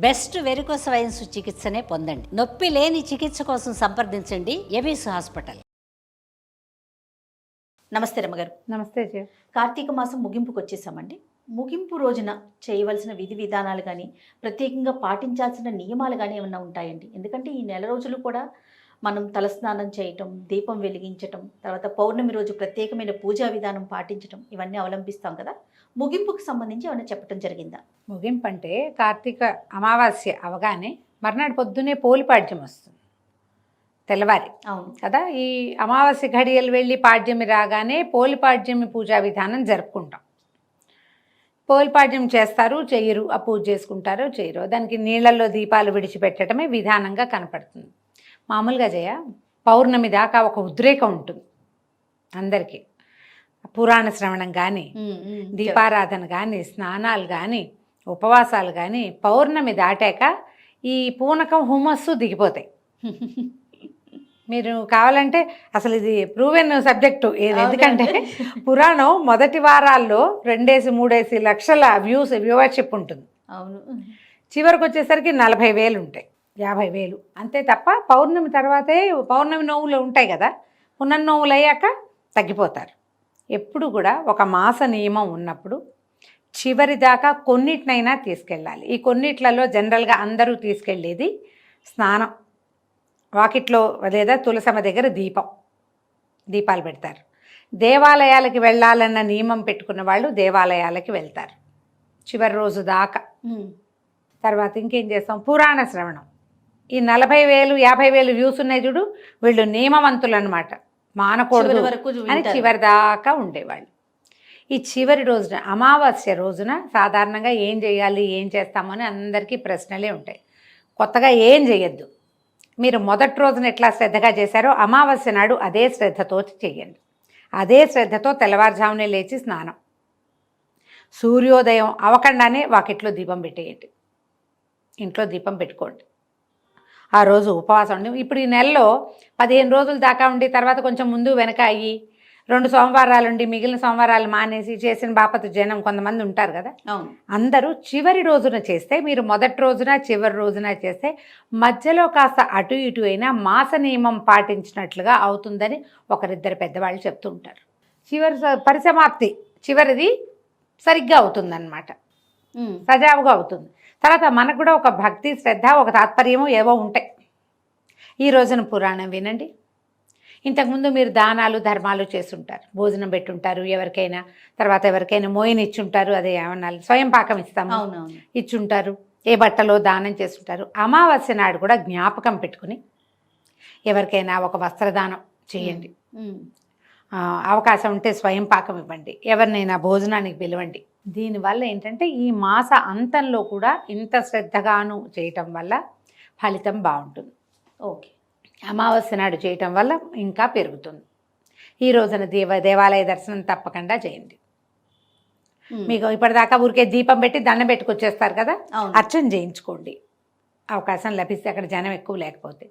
Best varicose veins చికిత్సనే పొందండి. నొప్పి లేని చికిత్స కోసం సంప్రదించండి ఎవిస్ హాస్పిటల్. నమస్తే రమ్మగారు. నమస్తే. కార్తీక మాసం ముగింపుకు వచ్చేసామండి. ముగింపు రోజున చేయవలసిన విధి విధానాలు కానీ, ప్రత్యేకంగా పాటించాల్సిన నియమాలు కానీ ఏమన్నా ఉంటాయండి? ఎందుకంటే ఈ నెల రోజులు కూడా మనం తలస్నానం చేయటం, దీపం వెలిగించటం, తర్వాత పౌర్ణమి రోజు ప్రత్యేకమైన పూజా విధానం పాటించటం, ఇవన్నీ అవలంబిస్తాం కదా. ముగింపుకు సంబంధించి ఏమైనా చెప్పడం జరిగిందా? ముగింపు అంటే కార్తీక అమావాస్య అవగానే మర్నాడు పొద్దునే పోలిపాడ్యం వస్తుంది, తెల్లవారి. అవును కదా. ఈ అమావాస్య ఘడియలు వెళ్ళి పాడ్యమి రాగానే పోలిపాడ్యమి పూజా విధానం జరుపుకుంటాం. పోలిపాడ్యం చేస్తారు, చెయ్యరు, ఆ పూజ చేసుకుంటారో చెయ్యరు. దానికి నీళ్లలో దీపాలు విడిచిపెట్టడమే విధానంగా కనపడుతుంది. మామూలుగా పౌర్ణమి దాకా ఒక ఉద్రేకం ఉంటుంది అందరికీ. పురాణ శ్రవణం కానీ, దీపారాధన కానీ, స్నానాలు కానీ, ఉపవాసాలు కానీ, పౌర్ణమి దాటాక ఈ పూనకం హుమస్సు దిగిపోతాయి. మీరు కావాలంటే అసలు ఇది ప్రూవెన్ సబ్జెక్టు. ఎందుకంటే పురాణం మొదటి వారాల్లో 2-3 లక్షల వ్యూవర్షిప్ ఉంటుంది. అవును. చివరికి వచ్చేసరికి 40,000 ఉంటాయి, 50,000 అంతే. తప్ప పౌర్ణమి తర్వాతే పౌర్ణమి నోవులు ఉంటాయి కదా, పునర్నోవులు అయ్యాక తగ్గిపోతారు. ఎప్పుడు కూడా ఒక మాస నియమం ఉన్నప్పుడు చివరి దాకా కొన్నిటినైనా తీసుకెళ్ళాలి. ఈ కొన్నిట్లలో జనరల్గా అందరూ తీసుకెళ్ళేది స్నానం, వాకిట్లో లేదా తులసమ్మ దగ్గర దీపాలు పెడతారు. దేవాలయాలకి వెళ్ళాలన్న నియమం పెట్టుకున్న వాళ్ళు దేవాలయాలకి వెళ్తారు చివరి రోజు దాకా. తర్వాత ఇంకేం చేస్తాం, పురాణ శ్రవణం. ఈ 40,000 50,000 వ్యూస్ ఉన్నాయి చూడు, వీళ్ళు నియమవంతులు అనమాట, మానకూడదు అని చివరి దాకా ఉండేవాళ్ళు. ఈ చివరి రోజున అమావాస్య రోజున సాధారణంగా ఏం చేయాలి, ఏం చేస్తామని అందరికీ ప్రశ్నలే ఉంటాయి. కొత్తగా ఏం చేయొద్దు. మీరు మొదటి రోజున ఎట్లా శ్రద్ధగా చేశారో అమావాస్య నాడు అదే శ్రద్ధతో చెయ్యండి. అదే శ్రద్ధతో తెల్లవారుజామునే లేచి స్నానం, సూర్యోదయం అవ్వకుండానే వాకిట్లో దీపం పెట్టేయండి, ఇంట్లో దీపం పెట్టుకోండి. ఆ రోజు ఉపవాసం ఉండి, ఇప్పుడు ఈ నెలలో 15 రోజుల దాకా ఉండి తర్వాత కొంచెం ముందు వెనక అయ్యి 2 సోమవారాలు ఉండి మిగిలిన సోమవారాలు మానేసి చేసిన బాపతు జనం కొంతమంది ఉంటారు కదా. అందరూ చివరి రోజున చేస్తే, మీరు మొదటి రోజున చివరి రోజున చేస్తే మధ్యలో కాస్త అటు ఇటు అయినా మాస నియమం పాటించినట్లుగా అవుతుందని ఒకరిద్దరు పెద్దవాళ్ళు చెప్తూ ఉంటారు. చివరి పరిసమాప్తి చివరిది సరిగ్గా అవుతుందన్నమాట, సజావుగా అవుతుంది. తర్వాత మనకు కూడా ఒక భక్తి, శ్రద్ధ, ఒక తాత్పర్యము ఏవో ఉంటాయి. ఈ రోజున పురాణం వినండి. ఇంతకుముందు మీరు దానాలు ధర్మాలు చేస్తుంటారు, భోజనం పెట్టుంటారు ఎవరికైనా, తర్వాత ఎవరికైనా మోయిన్ ఇచ్చుంటారు, అదే ఏమన్నా స్వయం పాకం ఇస్తాము ఇచ్చుంటారు, ఏ బట్టలో దానం చేస్తుంటారు. అమావాస్య నాడు కూడా జ్ఞాపకం పెట్టుకుని ఎవరికైనా ఒక వస్త్రదానం చేయండి. అవకాశం ఉంటే స్వయం పాకం ఇవ్వండి, ఎవరినైనా భోజనానికి పిలవండి. దీనివల్ల ఏంటంటే ఈ మాస అంతంలో కూడా ఇంత శ్రద్ధగాను చేయటం వల్ల ఫలితం బాగుంటుంది. ఓకే. అమావాస్య నాడు చేయటం వల్ల ఇంకా పెరుగుతుంది. ఈ రోజున దేవాలయ దర్శనం తప్పకుండా చేయండి. మీకు ఇప్పటిదాకా ఊరికే దీపం పెట్టి దండం పెట్టుకొచ్చేస్తారు కదా, అర్చన చేయించుకోండి అవకాశం లభిస్తే, అక్కడ జనం ఎక్కువ లేకపోతే.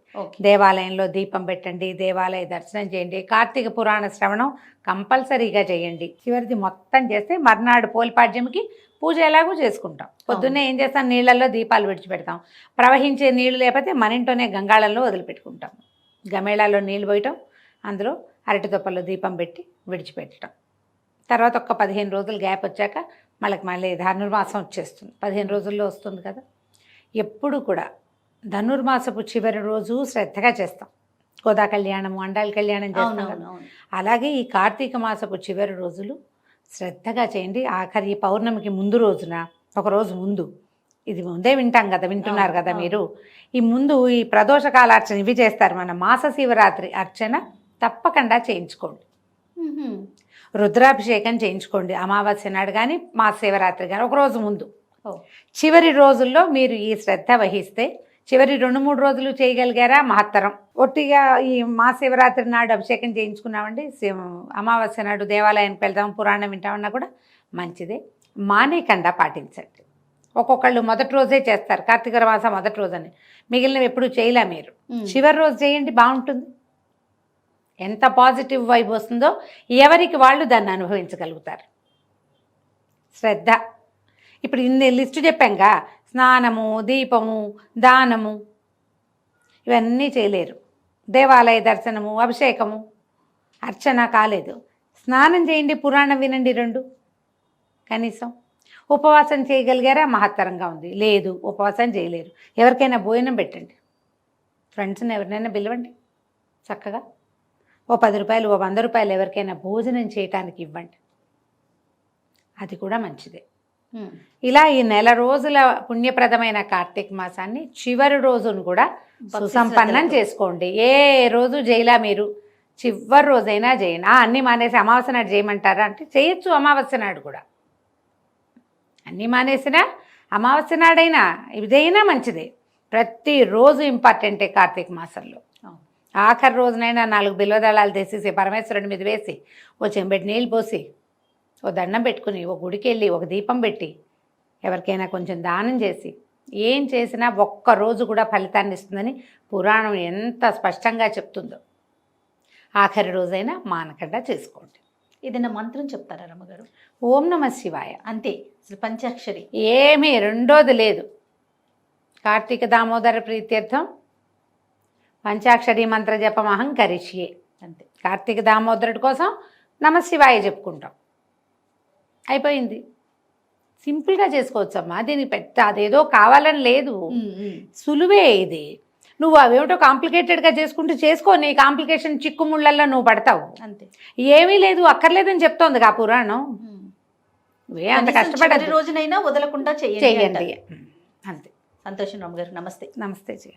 దేవాలయంలో దీపం పెట్టండి, దేవాలయ దర్శనం చేయండి, కార్తీక పురాణ శ్రవణం కంపల్సరీగా చేయండి. చివరిది మొత్తం చేస్తే మర్నాడు పోలిపాడ్యంకి పూజ ఎలాగూ చేసుకుంటాం. పొద్దున్నే ఏం చేస్తాం, నీళ్ళల్లో దీపాలు విడిచిపెడతాం. ప్రవహించే నీళ్లు లేకపోతే మన ఇంట్లోనే గంగాళంలో వదిలిపెట్టుకుంటాం. గమేళాలో నీళ్ళు పోయటం, అందులో అరటి తొప్పల్లో దీపం పెట్టి విడిచిపెట్టడం. తర్వాత ఒక 15 రోజులు గ్యాప్ వచ్చాక మళ్ళీ ధనుర్మాసం వచ్చేస్తుంది. 15 రోజుల్లో వస్తుంది కదా. ఎప్పుడు కూడా ధనుర్మాసపు చివరి రోజు శ్రద్ధగా చేస్తాం. గోదా కళ్యాణము, అండాల కళ్యాణం చేస్తాం కదా. అలాగే ఈ కార్తీక మాసపు చివరి రోజులు శ్రద్ధగా చేయండి. ఆఖరి ఈ పౌర్ణమికి ముందు రోజున, ఒకరోజు ముందు, ఇది ముందే వింటాం కదా, వింటున్నారు కదా మీరు. ఈ ముందు ఈ ప్రదోషకాలార్చన ఇవి చేస్తారు. మన మాస శివరాత్రి అర్చన తప్పకుండా చేయించుకోండి. రుద్రాభిషేకం చేయించుకోండి అమావాస్య నాడు కానీ మాస శివరాత్రి కానీ ఒకరోజు ముందు. చివరి రోజుల్లో మీరు ఈ శ్రద్ధ వహిస్తే చివరి 2-3 రోజులు చేయగలిగారా మహత్తరం. ఒట్టిగా ఈ మహాశివరాత్రి నాడు అభిషేకం చేయించుకున్నామండి, అమావాస్య నాడు దేవాలయానికి వెళ్దాం, పురాణం వింటామన్నా కూడా మంచిదే. మానేకుండా పాటించండి. ఒక్కొక్కళ్ళు మొదటి రోజే చేస్తారు, కార్తీక మాసం మొదటి రోజని, మిగిలినవి ఎప్పుడు చేయలే. మీరు చివరి రోజు చేయండి, బాగుంటుంది. ఎంత పాజిటివ్ వైబ్ వస్తుందో ఎవరికి వాళ్ళు దాన్ని అనుభవించగలుగుతారు. శ్రద్ధ. ఇప్పుడు ఇన్ని లిస్టు చెప్పాంగా, స్నానము, దీపము, దానము ఇవన్నీ చేయలేరు. దేవాలయ దర్శనము, అభిషేకము, అర్చన కాలేదు. స్నానం చేయండి, పురాణం వినండి 2 కనీసం. ఉపవాసం చేయగలిగారా? మహత్తరంగా ఉంది. లేదు, ఉపవాసం చేయలేరు. ఎవరికైనా భోజనం పెట్టండి, ఫ్రెండ్స్ని ఎవరినైనా పిలవండి, చక్కగా ఓ 10 రూపాయలు, ఓ 100 రూపాయలు ఎవరికైనా భోజనం చేయటానికి ఇవ్వండి, అది కూడా మంచిదే. ఇలా ఈ నెల రోజుల పుణ్యప్రదమైన కార్తీక మాసాన్ని చివరి రోజును కూడా సుసంపన్నం చేసుకోండి. ఏ రోజు చేయలా మీరు, చివరి రోజైనా చేయండి. అన్నీ మానేసి అమావాస్య నాడు చేయమంటారా అంటే చేయొచ్చు, అమావాస్య నాడు కూడా. అన్నీ మానేసినా అమావాస్య నాడైనా ఇదైనా మంచిదే. ప్రతిరోజు ఇంపార్టెంటే కార్తీక మాసంలో. ఆఖరి రోజునైనా 4 బిల్వదళాలు తెసేసి పరమేశ్వరుడి మీద వేసి, ఓ చెంబెడి నీళ్ళు పోసి, ఓ దండం పెట్టుకుని, ఓ గుడికి వెళ్ళి ఒక దీపం పెట్టి, ఎవరికైనా కొంచెం దానం చేసి, ఏం చేసినా ఒక్కరోజు కూడా ఫలితాన్ని ఇస్తుందని పురాణం ఎంత స్పష్టంగా చెప్తుందో. ఆఖరి రోజైనా మానకుండా చేసుకోండి. ఏదైనా మంత్రం చెప్తారా రమ్మగారు? ఓం నమ శివాయ అంతే, అసలు పంచాక్షరి ఏమీ రెండోది లేదు. కార్తీక దామోదర ప్రీత్యర్థం పంచాక్షరి మంత్ర జపం అహం కరిష్యే. అంతే, కార్తీక దామోదరుడి కోసం నమ శివాయ చెప్పుకుంటాం, అయిపోయింది. సింపుల్గా చేసుకోవచ్చమ్మా. దీనికి పెద్ద అదేదో కావాలని లేదు, సులువే ఇది. నువ్వు అవేమిటో కాంప్లికేటెడ్గా చేసుకుంటూ చేసుకో, నీ కాంప్లికేషన్ చిక్కుముళ్ళల్లో నువ్వు పడతావు. అంతే, ఏమీ లేదు, అక్కర్లేదని చెప్తోంది ఆ పురాణం. అంత కష్టపడే రోజునైనా వదలకుండా చేయండి, అంతే. సంతోషం రమ్మగారు. నమస్తే. నమస్తే జయ.